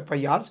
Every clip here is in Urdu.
FIRs,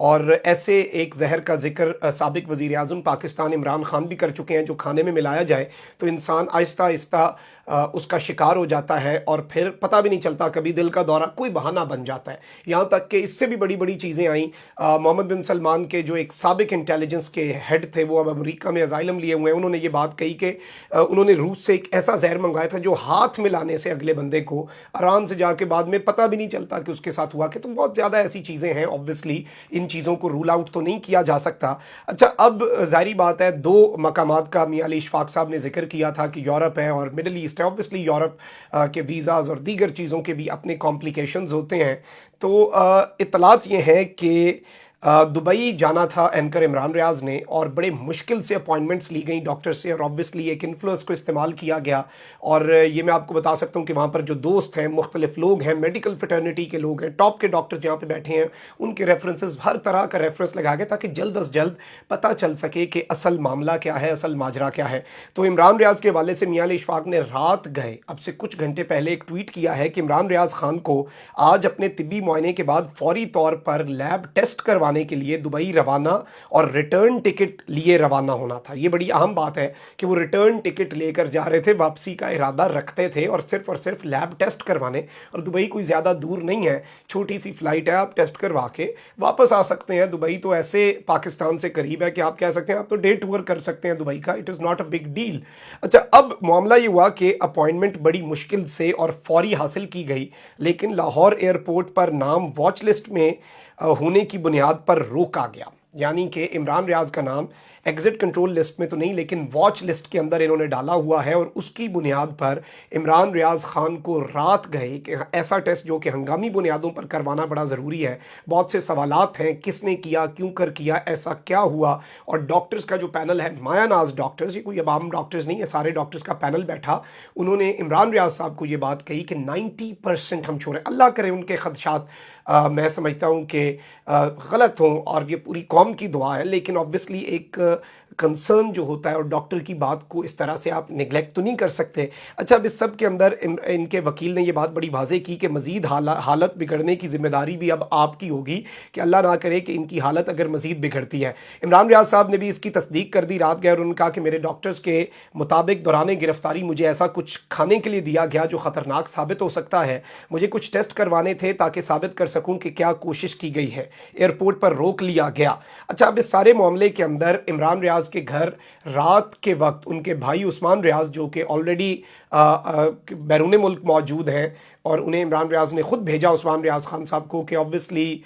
اور ایسے ایک زہر کا ذکر سابق وزیر اعظم پاکستان عمران خان بھی کر چکے ہیں، جو کھانے میں ملایا جائے تو انسان آہستہ آہستہ اس کا شکار ہو جاتا ہے اور پھر پتہ بھی نہیں چلتا، کبھی دل کا دورہ، کوئی بہانہ بن جاتا ہے۔ یہاں تک کہ اس سے بھی بڑی بڑی چیزیں آئیں۔ محمد بن سلمان کے جو ایک سابق انٹیلیجنس کے ہیڈ تھے، وہ اب امریکہ میں اسائلم لیے ہوئے ہیں، انہوں نے یہ بات کہی کہ انہوں نے روس سے ایک ایسا زہر منگوایا تھا جو ہاتھ ملانے سے اگلے بندے کو آرام سے جا کے بعد میں پتہ بھی نہیں چلتا کہ اس کے ساتھ ہوا کہ۔ تو بہت زیادہ ایسی چیزیں ہیں، اوبویسلی ان چیزوں کو رول آؤٹ تو نہیں کیا جا سکتا۔ اچھا، اب ظاہری بات ہے، دو مقامات کا میاں علی اشفاق صاحب نے ذکر کیا تھا کہ یورپ ہے اور مڈل ایسٹ ہے۔ اوبویسلی یورپ کے ویزاز اور دیگر چیزوں کے بھی اپنے کمپلیکیشنز ہوتے ہیں۔ تو اطلاعات یہ ہیں کہ دبئی جانا تھا اینکر عمران ریاض نے، اور بڑے مشکل سے اپوائنٹمنٹس لی گئیں ڈاکٹر سے، اور اوبویسلی ایک انفلوئنس کو استعمال کیا گیا۔ اور یہ میں آپ کو بتا سکتا ہوں کہ وہاں پر جو دوست ہیں، مختلف لوگ ہیں، میڈیکل فٹرنیٹی کے لوگ ہیں، ٹاپ کے ڈاکٹر جہاں پہ بیٹھے ہیں، ان کے ریفرنسز، ہر طرح کا ریفرنس لگا گیا تاکہ جلد از جلد پتہ چل سکے کہ اصل معاملہ کیا ہے، اصل ماجرا کیا ہے۔ تو عمران ریاض کے حوالے سے میاں علی اشفاق نے رات گئے اب سے کچھ گھنٹے پہلے ایک ٹویٹ کیا ہے کہ عمران ریاض خان کو آج اپنے طبی معائنے کے بعد فوری طور پر لیب ٹیسٹ کروانے کے لیے دبئی روانہ اور ریٹرن ٹکٹ لیے روانہ ہونا تھا۔ یہ بڑی اہم بات ہے کہ وہ ریٹرن ٹکٹ لے کر جا رہے تھے، واپسی کا ارادہ رکھتے تھے، اور صرف لیب ٹیسٹ کروانے۔ اور دبئی کوئی زیادہ دور نہیں ہے، چھوٹی سی فلائٹ ہے، آپ ٹیسٹ کروا کے واپس آ سکتے ہیں۔ دبئی تو ایسے پاکستان سے قریب ہے کہ آپ کہہ سکتے ہیں آپ تو ڈے ٹور کر سکتے ہیں دبئی کا، it is not a big deal. اچھا، اب معاملہ یہ ہوا کہ اپوائنٹمنٹ بڑی مشکل سے اور فوری حاصل کی گئی، لیکن لاہور ایئرپورٹ پر نام واچ لسٹ میں ہونے کی بنیاد پر روکا گیا۔ یعنی کہ عمران ریاض کا نام ایگزٹ کنٹرول لسٹ میں تو نہیں، لیکن واچ لسٹ کے اندر انہوں نے ڈالا ہوا ہے، اور اس کی بنیاد پر عمران ریاض خان کو رات گئے کہ ایسا ٹیسٹ جو کہ ہنگامی بنیادوں پر کروانا بڑا ضروری ہے۔ بہت سے سوالات ہیں، کس نے کیا، کیوں کر کیا، ایسا کیا ہوا۔ اور ڈاکٹرز کا جو پینل ہے، مایا ناز ڈاکٹرز، یہ کوئی عوام ڈاکٹرز نہیں ہے، سارے ڈاکٹرز کا پینل بیٹھا، انہوں نے عمران ریاض صاحب کو یہ بات کہی کہ 90% ہم چھوڑیں، اللہ کرے ان کے خدشات میں سمجھتا ہوں کہ غلط ہوں، اور یہ پوری قوم کی دعا ہے، لیکن اوبویسلی ایک کنسرن جو ہوتا ہے، اور ڈاکٹر کی بات کو اس طرح سے آپ نگلیکٹ تو نہیں کر سکتے۔ اچھا، اب اس سب کے اندر ان کے وکیل نے یہ بات بڑی واضح کی کہ مزید حالت بگڑنے کی ذمہ داری بھی اب آپ کی ہوگی، کہ اللہ نہ کرے کہ ان کی حالت اگر مزید بگڑتی ہے۔ عمران ریاض صاحب نے بھی اس کی تصدیق کر دی رات گئے، اور انہوں نے کہا کہ میرے ڈاکٹرز کے مطابق دوران گرفتاری مجھے ایسا کچھ کھانے کے لیے دیا گیا جو خطرناک ثابت ہو سکتا ہے، مجھے کچھ ٹیسٹ کروانے تھے تاکہ ثابت کر سکوں کہ کیا کوشش کی گئی ہے، ایئرپورٹ پر روک لیا گیا۔ اچھا، اب اس سارے معاملے کے اندر عمران ریاض کے گھر رات کے وقت ان کے بھائی عثمان ریاض، جو کہ آلریڈی بیرون ملک موجود ہیں، اور انہیں عمران ریاض نے خود بھیجا عثمان ریاض خان صاحب کو کہ اوبویسلی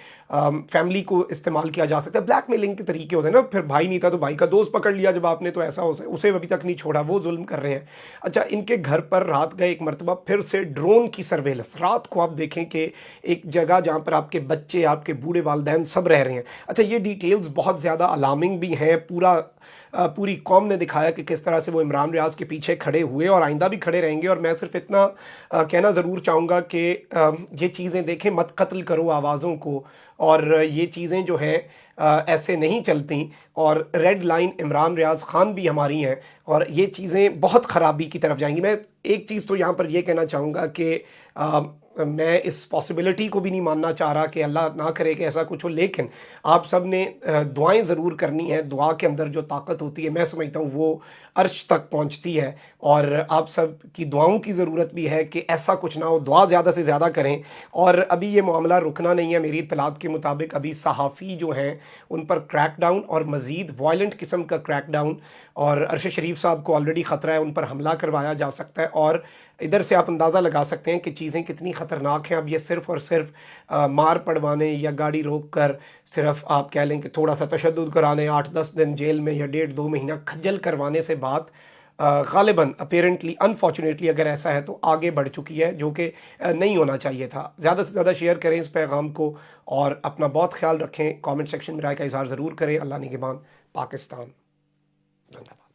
فیملی کو استعمال کیا جا سکتا ہے، بلیک میلنگ کے طریقے ہوتے ہیں نا، پھر بھائی نہیں تھا تو بھائی کا دوست پکڑ لیا جب آپ نے، تو ایسا اسے ابھی تک نہیں چھوڑا، وہ ظلم کر رہے ہیں۔ اچھا، ان کے گھر پر رات گئے ایک مرتبہ پھر سے ڈرون کی سرویلنس، رات کو آپ دیکھیں کہ ایک جگہ جہاں پر آپ کے بچے، آپ کے بوڑھے والدین سب رہ رہے ہیں۔ اچھا، یہ ڈیٹیلز بہت زیادہ الارمنگ بھی ہیں، پوری قوم نے دکھایا کہ کس طرح سے وہ عمران ریاض کے پیچھے کھڑے ہوئے، اور آئندہ بھی کھڑے رہیں گے۔ اور میں صرف اتنا کہنا ضرور چاہوں گا کہ یہ چیزیں دیکھیں، مت قتل کرو آوازوں کو، اور یہ چیزیں جو ہیں ایسے نہیں چلتی، اور ریڈ لائن عمران ریاض خان بھی ہماری ہیں، اور یہ چیزیں بہت خرابی کی طرف جائیں گی۔ میں ایک چیز تو یہاں پر یہ کہنا چاہوں گا کہ میں اس پاسبلٹی کو بھی نہیں ماننا چاہ رہا کہ اللہ نہ کرے کہ ایسا کچھ ہو، لیکن آپ سب نے دعائیں ضرور کرنی ہیں۔ دعا کے اندر جو طاقت ہوتی ہے، میں سمجھتا ہوں وہ عرش تک پہنچتی ہے، اور آپ سب کی دعاؤں کی ضرورت بھی ہے کہ ایسا کچھ نہ ہو، دعا زیادہ سے زیادہ کریں۔ اور ابھی یہ معاملہ رکنا نہیں ہے، میری اطلاعات کے مطابق ابھی صحافی جو ہیں ان پر کریک ڈاؤن، اور مزید وائلنٹ قسم کا کریک ڈاؤن، اور ارشد شریف صاحب کو آلریڈی خطرہ ہے، ان پر حملہ کروایا جا سکتا ہے، اور ادھر سے آپ اندازہ لگا سکتے ہیں کہ چیزیں کتنی خطرناک ہیں۔ اب یہ صرف اور صرف مار پڑوانے یا گاڑی روک کر صرف آپ کہہ لیں کہ تھوڑا سا تشدد کرانے، 8-10 دن جیل میں یا 1.5-2 مہینہ کھجل کروانے سے بات غالباً اپیرنٹلی انفارچونیٹلی اگر ایسا ہے تو آگے بڑھ چکی ہے، جو کہ نہیں ہونا چاہیے تھا۔ زیادہ سے زیادہ شیئر کریں اس پیغام کو، اور اپنا بہت خیال رکھیں، کامنٹ سیکشن میں رائے کا اظہار ضرور کریں۔ اللہ نگہبان، پاکستان زندہ باد۔